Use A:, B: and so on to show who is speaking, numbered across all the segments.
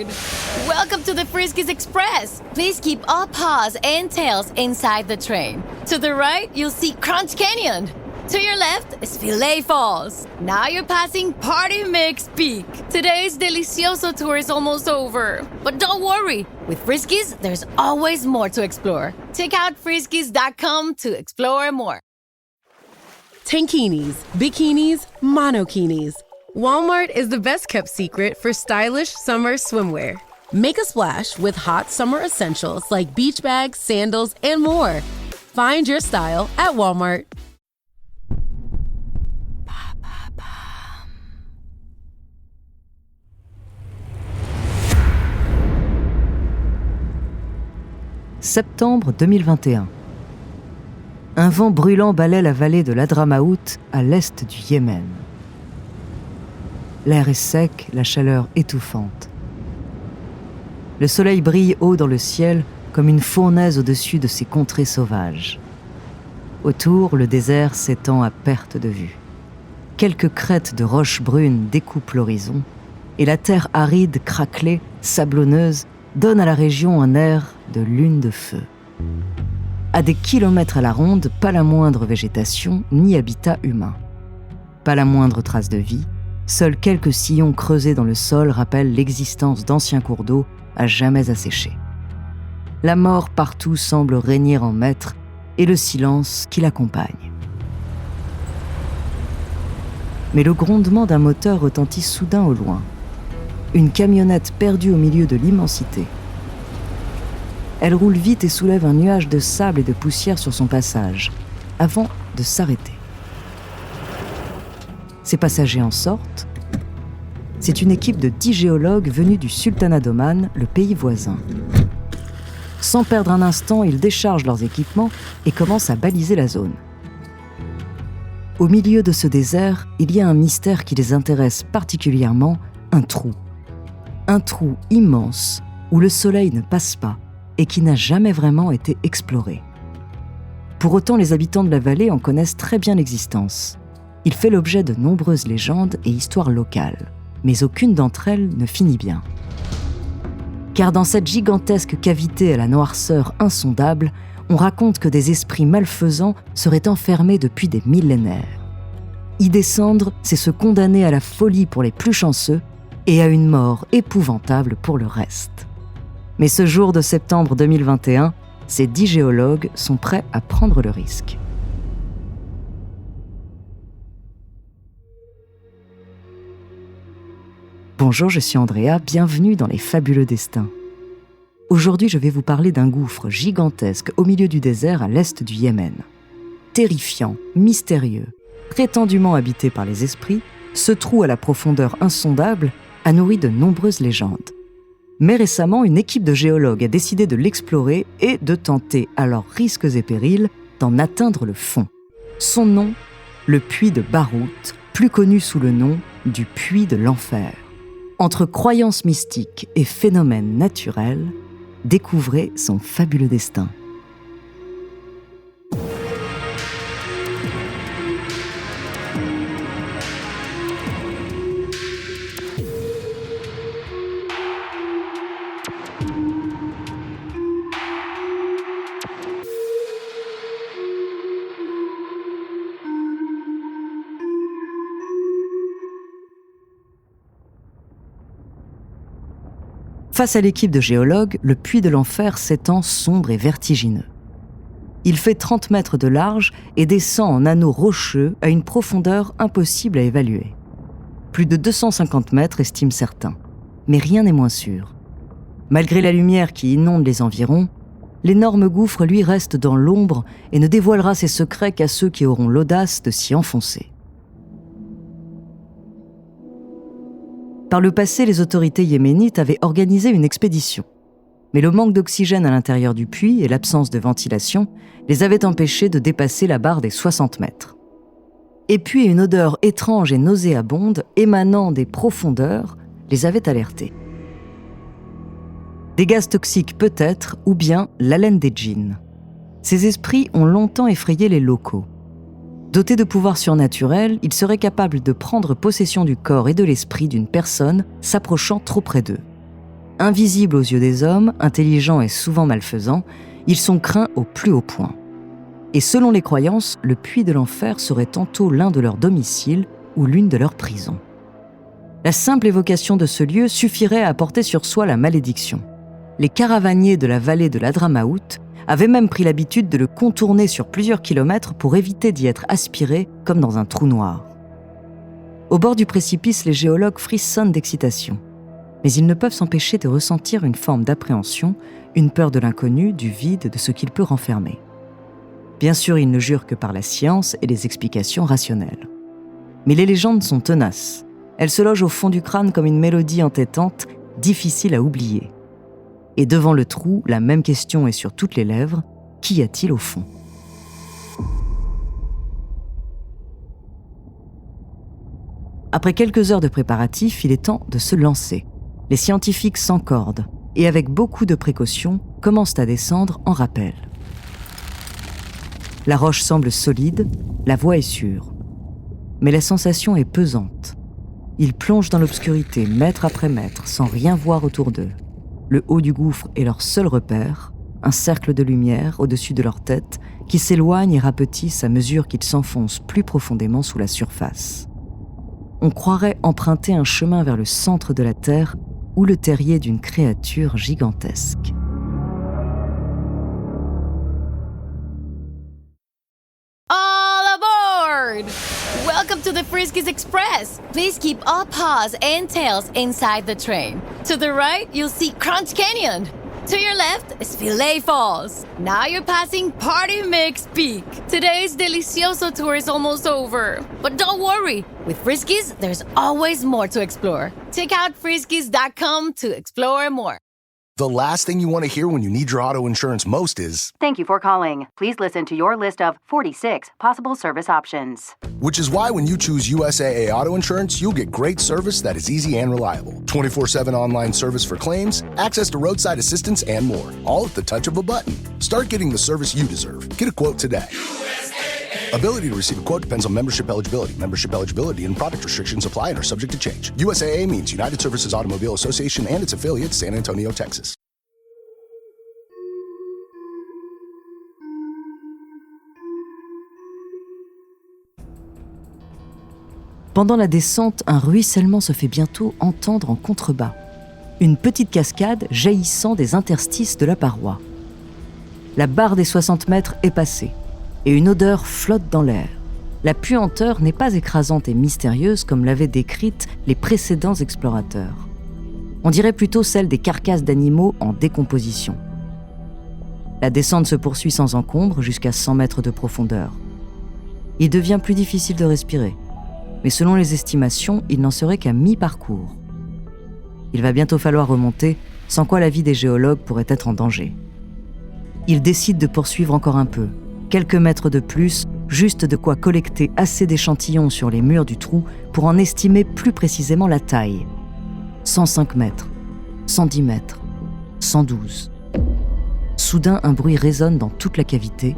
A: board. Welcome to the Friskies Express. Please keep all paws and tails inside the train. To the right, you'll see Crunch Canyon. To your left is Filet Falls. Now you're passing Party Mix Peak. Today's Delicioso tour is almost over. But don't worry, with Friskies, there's always more to explore. Check out friskies.com to explore more.
B: Tankinis, bikinis, monokinis. Walmart is the best kept secret for stylish summer swimwear. Make a splash with hot summer essentials like beach bags, sandals, and more. Find your style at Walmart.
C: Septembre 2021. Un vent brûlant balaie la vallée de l'Hadramaout à l'est du Yémen. L'air est sec, la chaleur étouffante. Le soleil brille haut dans le ciel comme une fournaise au-dessus de ces contrées sauvages. Autour, le désert s'étend à perte de vue. Quelques crêtes de roches brunes découpent l'horizon et la terre aride, craquelée, sablonneuse, donne à la région un air de lune de feu. À des kilomètres à la ronde, pas la moindre végétation ni habitat humain. Pas la moindre trace de vie, seuls quelques sillons creusés dans le sol rappellent l'existence d'anciens cours d'eau à jamais asséchés. La mort partout semble régner en maître et le silence qui l'accompagne. Mais le grondement d'un moteur retentit soudain au loin. Une camionnette perdue au milieu de l'immensité. Elle roule vite et soulève un nuage de sable et de poussière sur son passage, avant de s'arrêter. Ses passagers en sortent. C'est une équipe de 10 géologues venus du Sultanat d'Oman, le pays voisin. Sans perdre un instant, ils déchargent leurs équipements et commencent à baliser la zone. Au milieu de ce désert, il y a un mystère qui les intéresse particulièrement, un trou. Un trou immense où le soleil ne passe pas et qui n'a jamais vraiment été exploré. Pour autant, les habitants de la vallée en connaissent très bien l'existence. Il fait l'objet de nombreuses légendes et histoires locales, mais aucune d'entre elles ne finit bien. Car dans cette gigantesque cavité à la noirceur insondable, on raconte que des esprits malfaisants seraient enfermés depuis des millénaires. Y descendre, c'est se condamner à la folie pour les plus chanceux et à une mort épouvantable pour le reste. Mais ce jour de septembre 2021, ces 10 géologues sont prêts à prendre le risque. Bonjour, je suis Andrea, bienvenue dans Les Fabuleux Destins. Aujourd'hui, je vais vous parler d'un gouffre gigantesque au milieu du désert à l'est du Yémen. Terrifiant, mystérieux, prétendument habité par les esprits, ce trou à la profondeur insondable a nourri de nombreuses légendes. Mais récemment, une équipe de géologues a décidé de l'explorer et de tenter, à leurs risques et périls, d'en atteindre le fond. Son nom, le puits de Barout, plus connu sous le nom du puits de l'enfer. Entre croyances mystiques et phénomènes naturels, découvrez son fabuleux destin. Face à l'équipe de géologues, le puits de l'enfer s'étend sombre et vertigineux. Il fait 30 mètres de large et descend en anneaux rocheux à une profondeur impossible à évaluer. Plus de 250 mètres, estiment certains. Mais rien n'est moins sûr. Malgré la lumière qui inonde les environs, l'énorme gouffre, lui, reste dans l'ombre et ne dévoilera ses secrets qu'à ceux qui auront l'audace de s'y enfoncer. Par le passé, les autorités yéménites avaient organisé une expédition. Mais le manque d'oxygène à l'intérieur du puits et l'absence de ventilation les avaient empêchés de dépasser la barre des 60 mètres. Et puis une odeur étrange et nauséabonde émanant des profondeurs les avait alertés. Des gaz toxiques peut-être, ou bien l'haleine des djinns. Ces esprits ont longtemps effrayé les locaux. Dotés de pouvoirs surnaturels, ils seraient capables de prendre possession du corps et de l'esprit d'une personne s'approchant trop près d'eux. Invisibles aux yeux des hommes, intelligents et souvent malfaisants, ils sont craints au plus haut point. Et selon les croyances, le puits de l'enfer serait tantôt l'un de leurs domiciles ou l'une de leurs prisons. La simple évocation de ce lieu suffirait à porter sur soi la malédiction. Les caravaniers de la vallée de l'Hadramaout avaient même pris l'habitude de le contourner sur plusieurs kilomètres pour éviter d'y être aspirés comme dans un trou noir. Au bord du précipice, les géologues frissonnent d'excitation. Mais ils ne peuvent s'empêcher de ressentir une forme d'appréhension, une peur de l'inconnu, du vide, de ce qu'il peut renfermer. Bien sûr, ils ne jurent que par la science et les explications rationnelles. Mais les légendes sont tenaces. Elles se logent au fond du crâne comme une mélodie entêtante, difficile à oublier. Et devant le trou, la même question est sur toutes les lèvres, qu'y a-t-il au fond ? Après quelques heures de préparatifs, il est temps de se lancer. Les scientifiques s'encordent et avec beaucoup de précautions, commencent à descendre en rappel. La roche semble solide, la voie est sûre. Mais la sensation est pesante. Ils plongent dans l'obscurité, mètre après mètre, sans rien voir autour d'eux. Le haut du gouffre est leur seul repère, un cercle de lumière au-dessus de leur tête qui s'éloigne et rapetisse à mesure qu'ils s'enfoncent plus profondément sous la surface. On croirait emprunter un chemin vers le centre de la Terre ou le terrier d'une créature gigantesque.
A: All aboard! Welcome to the Friskies Express. Please keep all paws and tails inside the train. To the right, you'll see Crunch Canyon. To your left is Filet Falls. Now you're passing Party Mix Peak. Today's Delicioso tour is almost over. But don't worry, with Friskies, there's always more to explore. Check out friskies.com to explore more.
D: The last thing you want to hear when you need your auto insurance most is,
E: "Thank you for calling. Please listen to your list of 46 possible service options."
D: which is why when you choose USAA Auto Insurance, you'll get great service that is easy and reliable. 24/7 online service for claims, access to roadside assistance, and more, all at the touch of a button. Start getting the service you deserve. Get a quote today. Ability to receive a quote depends on membership eligibility. Membership eligibility and product restrictions apply and are subject to change. USAA means United Services Automobile Association and its affiliates, San Antonio, Texas.
C: Pendant la descente, un ruissellement se fait bientôt entendre en contrebas. Une petite cascade jaillissant des interstices de la paroi. La barre des 60 mètres est passée, et une odeur flotte dans l'air. La puanteur n'est pas écrasante et mystérieuse comme l'avaient décrite les précédents explorateurs. On dirait plutôt celle des carcasses d'animaux en décomposition. La descente se poursuit sans encombre jusqu'à 100 mètres de profondeur. Il devient plus difficile de respirer, mais selon les estimations, il n'en serait qu'à mi-parcours. Il va bientôt falloir remonter, sans quoi la vie des géologues pourrait être en danger. Ils décident de poursuivre encore un peu, quelques mètres de plus, juste de quoi collecter assez d'échantillons sur les murs du trou pour en estimer plus précisément la taille. 105 mètres, 110 mètres, 112. Soudain, un bruit résonne dans toute la cavité,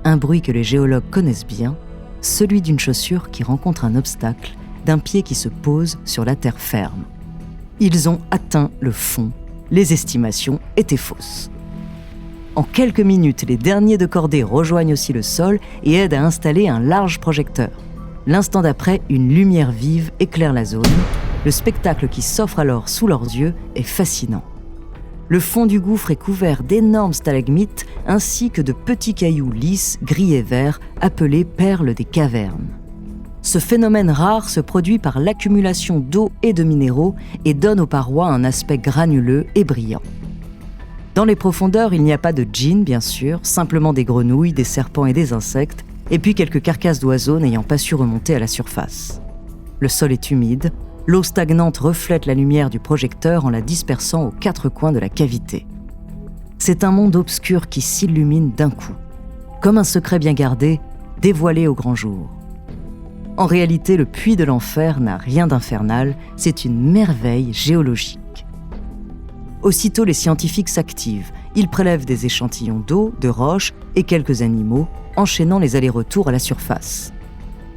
C: un bruit que les géologues connaissent bien, celui d'une chaussure qui rencontre un obstacle, d'un pied qui se pose sur la terre ferme. Ils ont atteint le fond. Les estimations étaient fausses. En quelques minutes, les derniers de cordée rejoignent aussi le sol et aident à installer un large projecteur. L'instant d'après, une lumière vive éclaire la zone. Le spectacle qui s'offre alors sous leurs yeux est fascinant. Le fond du gouffre est couvert d'énormes stalagmites ainsi que de petits cailloux lisses, gris et verts, appelés perles des cavernes. Ce phénomène rare se produit par l'accumulation d'eau et de minéraux et donne aux parois un aspect granuleux et brillant. Dans les profondeurs, il n'y a pas de djinns, bien sûr, simplement des grenouilles, des serpents et des insectes, et puis quelques carcasses d'oiseaux n'ayant pas su remonter à la surface. Le sol est humide, l'eau stagnante reflète la lumière du projecteur en la dispersant aux quatre coins de la cavité. C'est un monde obscur qui s'illumine d'un coup, comme un secret bien gardé, dévoilé au grand jour. En réalité, le puits de l'enfer n'a rien d'infernal, c'est une merveille géologique. Aussitôt, les scientifiques s'activent. Ils prélèvent des échantillons d'eau, de roches et quelques animaux, enchaînant les allers-retours à la surface.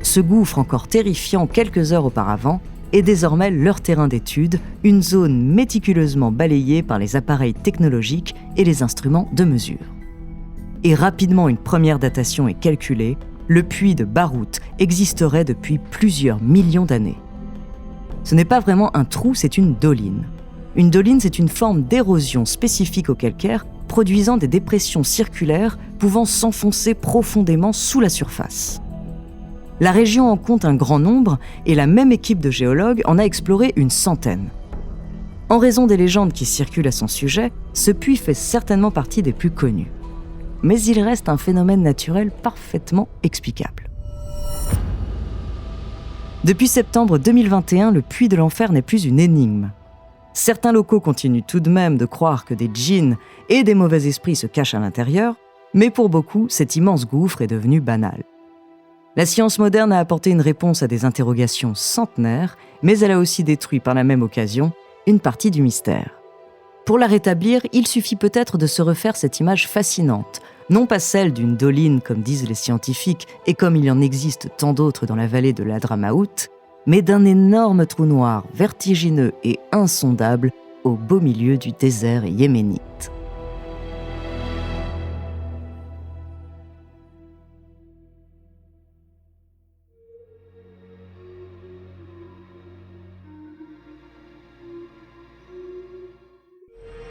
C: Ce gouffre, encore terrifiant quelques heures auparavant, est désormais leur terrain d'étude, une zone méticuleusement balayée par les appareils technologiques et les instruments de mesure. Et rapidement une première datation est calculée, le puits de Barut existerait depuis plusieurs millions d'années. Ce n'est pas vraiment un trou, c'est une doline. Une doline, c'est une forme d'érosion spécifique au calcaire, produisant des dépressions circulaires pouvant s'enfoncer profondément sous la surface. La région en compte un grand nombre et la même équipe de géologues en a exploré une centaine. En raison des légendes qui circulent à son sujet, ce puits fait certainement partie des plus connus. Mais il reste un phénomène naturel parfaitement explicable. Depuis septembre 2021, le puits de l'enfer n'est plus une énigme. Certains locaux continuent tout de même de croire que des djinns et des mauvais esprits se cachent à l'intérieur, mais pour beaucoup, cet immense gouffre est devenu banal. La science moderne a apporté une réponse à des interrogations centenaires, mais elle a aussi détruit par la même occasion une partie du mystère. Pour la rétablir, il suffit peut-être de se refaire cette image fascinante, non pas celle d'une doline comme disent les scientifiques et comme il y en existe tant d'autres dans la vallée de l'Hadramaout, mais d'un énorme trou noir vertigineux et insondable au beau milieu du désert yéménite.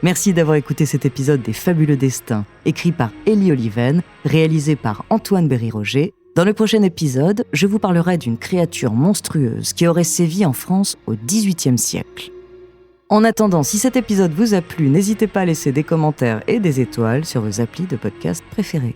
C: Merci d'avoir écouté cet épisode des Fabuleux Destins, écrit par Élie Oliven, réalisé par Antoine Berry-Roger. Dans le prochain épisode, je vous parlerai d'une créature monstrueuse qui aurait sévi en France au XVIIIe siècle. En attendant, si cet épisode vous a plu, n'hésitez pas à laisser des commentaires et des étoiles sur vos applis de podcast préférés.